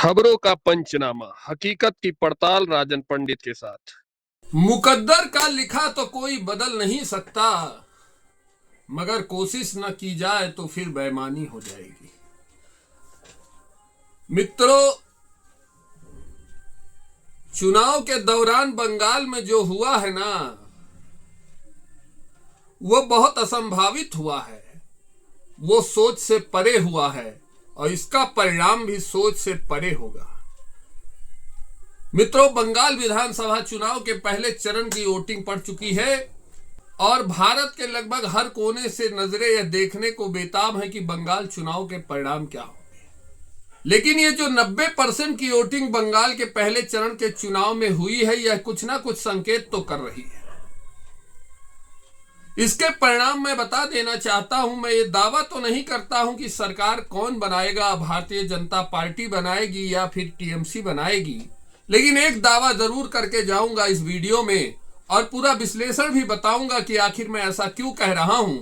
खबरों का पंचनामा, हकीकत की पड़ताल राजन पंडित के साथ। मुकद्दर का लिखा तो कोई बदल नहीं सकता, मगर कोशिश न की जाए तो फिर बेईमानी हो जाएगी। मित्रों, चुनाव के दौरान बंगाल में जो हुआ है ना, वो बहुत असंभावित हुआ है। वो सोच से परे हुआ है और इसका परिणाम भी सोच से परे होगा। मित्रों, बंगाल विधानसभा चुनाव के पहले चरण की वोटिंग पड़ चुकी है और भारत के लगभग हर कोने से नजरें यह देखने को बेताब है कि बंगाल चुनाव के परिणाम क्या होंगे। लेकिन ये जो 90% की वोटिंग बंगाल के पहले चरण के चुनाव में हुई है, यह कुछ ना कुछ संकेत तो कर रही है। इसके परिणाम मैं बता देना चाहता हूं। मैं ये दावा तो नहीं करता हूं कि सरकार कौन बनाएगा, भारतीय जनता पार्टी बनाएगी या फिर टीएमसी बनाएगी, लेकिन एक दावा जरूर करके जाऊंगा इस वीडियो में और पूरा विश्लेषण भी बताऊंगा कि आखिर मैं ऐसा क्यों कह रहा हूं।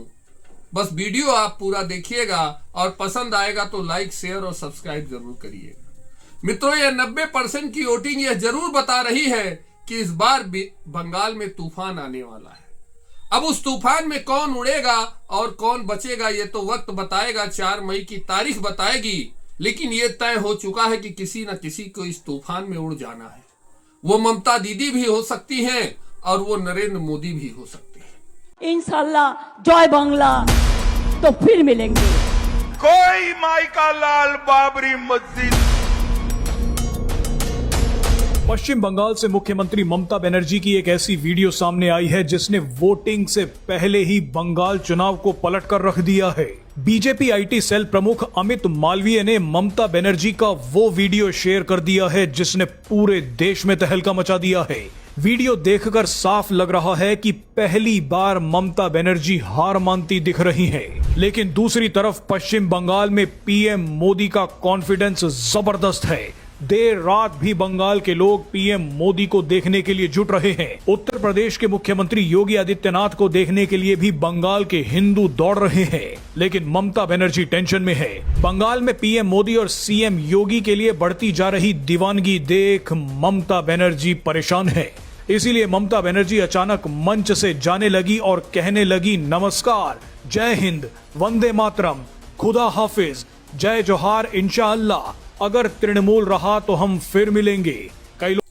बस वीडियो आप पूरा देखिएगा और पसंद आएगा तो लाइक, शेयर और सब्सक्राइब जरूर करिएगा। मित्रों, यह 90% की वोटिंग यह जरूर बता रही है कि इस बार बंगाल में तूफान आने वाला है। अब उस तूफान में कौन उड़ेगा और कौन बचेगा ये तो वक्त बताएगा, 4 मई की तारीख बताएगी। लेकिन यह तय हो चुका है कि किसी न किसी को इस तूफान में उड़ जाना है। वो ममता दीदी भी हो सकती हैं और वो नरेंद्र मोदी भी हो सकते हैं। इंशाल्लाह जय बांग्ला, तो फिर मिलेंगे। कोई माई का लाल बाबरी मस्जिद। पश्चिम बंगाल से मुख्यमंत्री ममता बनर्जी की एक ऐसी वीडियो सामने आई है जिसने वोटिंग से पहले ही बंगाल चुनाव को पलट कर रख दिया है। बीजेपी आईटी सेल प्रमुख अमित मालवीय ने ममता बनर्जी का वो वीडियो शेयर कर दिया है जिसने पूरे देश में तहलका मचा दिया है। वीडियो देखकर साफ लग रहा है कि पहली बार ममता बनर्जी हार मानती दिख रही हैं। लेकिन दूसरी तरफ पश्चिम बंगाल में पीएम मोदी का कॉन्फिडेंस जबरदस्त है। देर रात भी बंगाल के लोग पीएम मोदी को देखने के लिए जुट रहे हैं। उत्तर प्रदेश के मुख्यमंत्री योगी आदित्यनाथ को देखने के लिए भी बंगाल के हिंदू दौड़ रहे हैं। लेकिन ममता बनर्जी टेंशन में है। बंगाल में पीएम मोदी और सीएम योगी के लिए बढ़ती जा रही दीवानगी देख ममता बनर्जी परेशान है। इसीलिए ममता बनर्जी अचानक मंच से जाने लगी और कहने लगी, नमस्कार, जय हिंद, वंदे मातरम, खुदा हाफिज, जय जोहार, इंशाअल्लाह, अगर तृणमूल रहा तो हम फिर मिलेंगे। कई लोग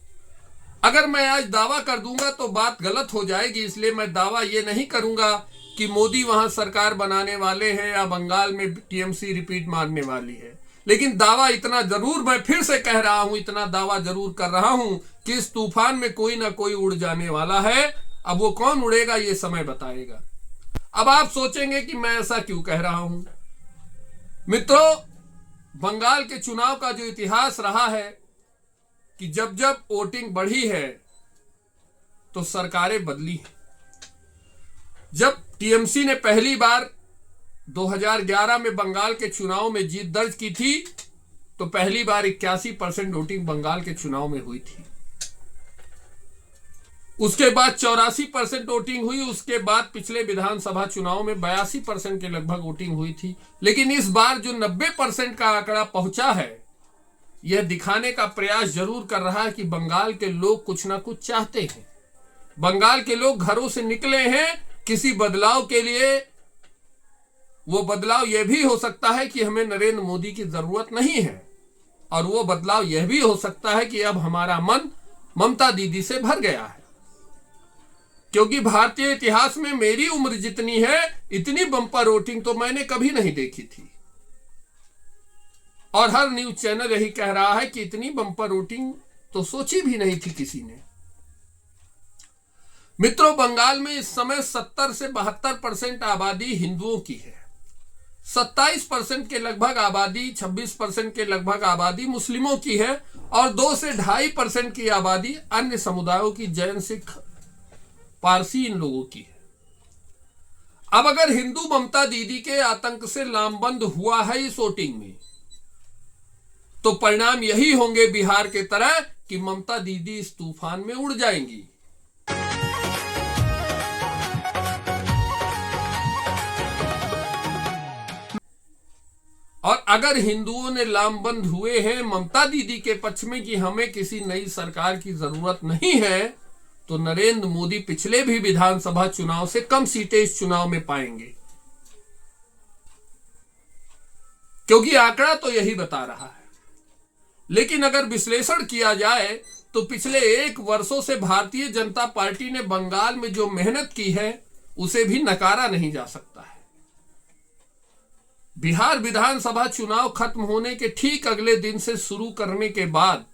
अगर मैं आज दावा कर दूंगा तो बात गलत हो जाएगी, इसलिए मैं दावा ये नहीं करूंगा कि मोदी वहां सरकार बनाने वाले हैं या बंगाल में टीएमसी रिपीट मारने वाली है। लेकिन दावा इतना जरूर मैं फिर से कह रहा हूं, इतना दावा जरूर कर रहा हूं कि इस तूफान में कोई ना कोई उड़ जाने वाला है। अब वो कौन उड़ेगा ये समय बताएगा। अब आप सोचेंगे कि मैं ऐसा क्यों कह रहा हूं। मित्रों, बंगाल के चुनाव का जो इतिहास रहा है कि जब जब वोटिंग बढ़ी है तो सरकारें बदली हैं। जब टीएमसी ने पहली बार 2011 में बंगाल के चुनाव में जीत दर्ज की थी तो पहली बार 81% वोटिंग बंगाल के चुनाव में हुई थी। उसके बाद 84% वोटिंग हुई। उसके बाद पिछले विधानसभा चुनाव में 82% के लगभग वोटिंग हुई थी। लेकिन इस बार जो 90% का आंकड़ा पहुंचा है, यह दिखाने का प्रयास जरूर कर रहा है कि बंगाल के लोग कुछ ना कुछ चाहते हैं। बंगाल के लोग घरों से निकले हैं किसी बदलाव के लिए। वो बदलाव यह भी हो सकता है कि हमें नरेंद्र मोदी की जरूरत नहीं है, और वो बदलाव यह भी हो सकता है कि अब हमारा मन ममता दीदी से भर गया है। क्योंकि भारतीय इतिहास में मेरी उम्र जितनी है, इतनी बंपर वोटिंग तो मैंने कभी नहीं देखी थी। और हर न्यूज चैनल यही कह रहा है कि इतनी बंपर वोटिंग तो सोची भी नहीं थी किसी ने। मित्रों, बंगाल में इस समय 70 से 72% आबादी हिंदुओं की है। 27% के लगभग आबादी, 26% के लगभग आबादी मुस्लिमों की है और 2 से 2.5% की आबादी अन्य समुदायों की, जैन, सिख, पारसी, इन लोगों की है। अब अगर हिंदू ममता दीदी के आतंक से लामबंद हुआ है इस वोटिंग में, तो परिणाम यही होंगे बिहार के तरह कि ममता दीदी इस तूफान में उड़ जाएंगी। और अगर हिंदुओं ने लामबंद हुए हैं ममता दीदी के पक्ष में कि हमें किसी नई सरकार की जरूरत नहीं है, तो नरेंद्र मोदी पिछले भी विधानसभा चुनाव से कम सीटें इस चुनाव में पाएंगे, क्योंकि आंकड़ा तो यही बता रहा है। लेकिन अगर विश्लेषण किया जाए तो पिछले 1 वर्षों से भारतीय जनता पार्टी ने बंगाल में जो मेहनत की है उसे भी नकारा नहीं जा सकता है। बिहार विधानसभा चुनाव खत्म होने के ठीक अगले दिन से शुरू करने के बाद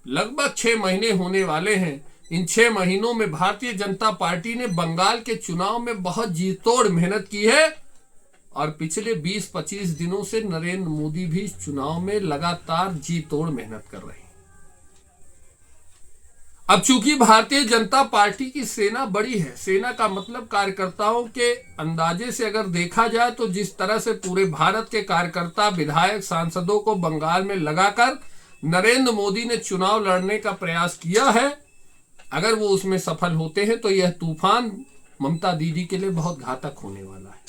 लगभग 6 महीने होने वाले हैं। इन 6 महीनों में भारतीय जनता पार्टी ने बंगाल के चुनाव में बहुत जीतोड़ मेहनत की है और पिछले 20-25 दिनों से नरेंद्र मोदी भी इस चुनाव में लगातार जीतोड़ मेहनत कर रहे हैं। अब चूंकि भारतीय जनता पार्टी की सेना बड़ी है, सेना का मतलब कार्यकर्ताओं के अंदाजे से अगर देखा जाए तो जिस तरह से पूरे भारत के कार्यकर्ता, विधायक, सांसदों को बंगाल में लगाकर नरेंद्र मोदी ने चुनाव लड़ने का प्रयास किया है, अगर वो उसमें सफल होते हैं तो यह तूफान ममता दीदी के लिए बहुत घातक होने वाला है।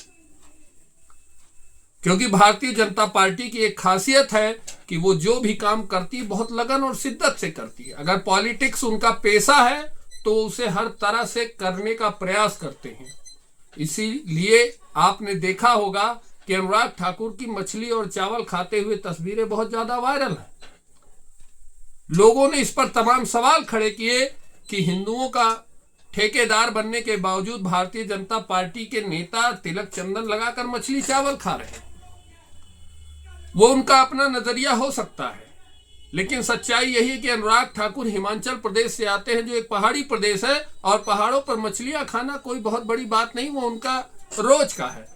क्योंकि भारतीय जनता पार्टी की एक खासियत है कि वो जो भी काम करती है बहुत लगन और शिद्दत से करती है। अगर पॉलिटिक्स उनका पेशा है तो उसे हर तरह से करने का प्रयास करते हैं। इसीलिए आपने देखा होगा कि अनुराग ठाकुर की मछली और चावल खाते हुए तस्वीरें बहुत ज्यादा वायरल है। लोगों ने इस पर तमाम सवाल खड़े किए कि हिंदुओं का ठेकेदार बनने के बावजूद भारतीय जनता पार्टी के नेता तिलक चंदन लगाकर मछली चावल खा रहे हैं। वो उनका अपना नजरिया हो सकता है, लेकिन सच्चाई यही है कि अनुराग ठाकुर हिमाचल प्रदेश से आते हैं, जो एक पहाड़ी प्रदेश है, और पहाड़ों पर मछलियां खाना कोई बहुत बड़ी बात नहीं, वो उनका रोज का है।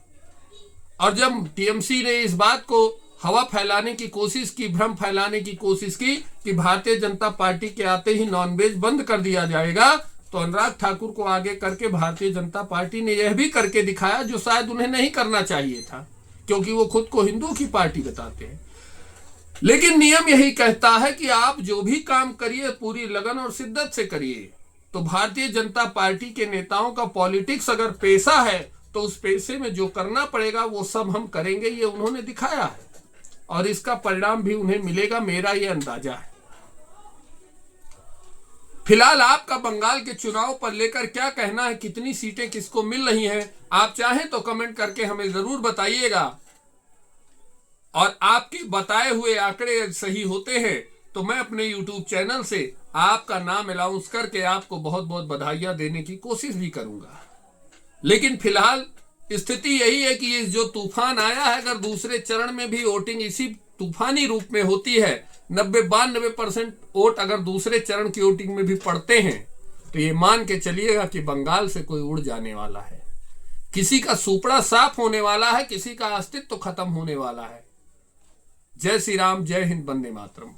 और जब टीएमसी ने इस बात को हवा फैलाने की कोशिश की, भ्रम फैलाने की कोशिश की कि भारतीय जनता पार्टी के आते ही नॉनवेज बंद कर दिया जाएगा, तो अनुराग ठाकुर को आगे करके भारतीय जनता पार्टी ने यह भी करके दिखाया जो शायद उन्हें नहीं करना चाहिए था, क्योंकि वो खुद को हिंदू की पार्टी बताते हैं। लेकिन नियम यही कहता है कि आप जो भी काम करिए पूरी लगन और शिद्दत से करिए। तो भारतीय जनता पार्टी के नेताओं का पॉलिटिक्स अगर पेशा है तो उस पेशे में जो करना पड़ेगा वो सब हम करेंगे, ये उन्होंने दिखाया है और इसका परिणाम भी उन्हें मिलेगा, मेरा ये अंदाजा है। फिलहाल आपका बंगाल के चुनाव पर लेकर क्या कहना है, कितनी सीटें किसको मिल रही हैं, आप चाहें तो कमेंट करके हमें जरूर बताइएगा। और आपके बताए हुए आंकड़े सही होते हैं तो मैं अपने YouTube चैनल से आपका नाम अनाउंस करके आपको बहुत बहुत बधाइयां देने की कोशिश भी करूंगा। लेकिन फिलहाल स्थिति यही है कि ये जो तूफान आया है, अगर दूसरे चरण में भी वोटिंग इसी तूफानी रूप में होती है, 90-92% वोट अगर दूसरे चरण की वोटिंग में भी पड़ते हैं, तो ये मान के चलिएगा कि बंगाल से कोई उड़ जाने वाला है, किसी का सुपड़ा साफ होने वाला है, किसी का अस्तित्व खत्म होने वाला है। जय श्री राम, जय हिंद, वंदे मातरम।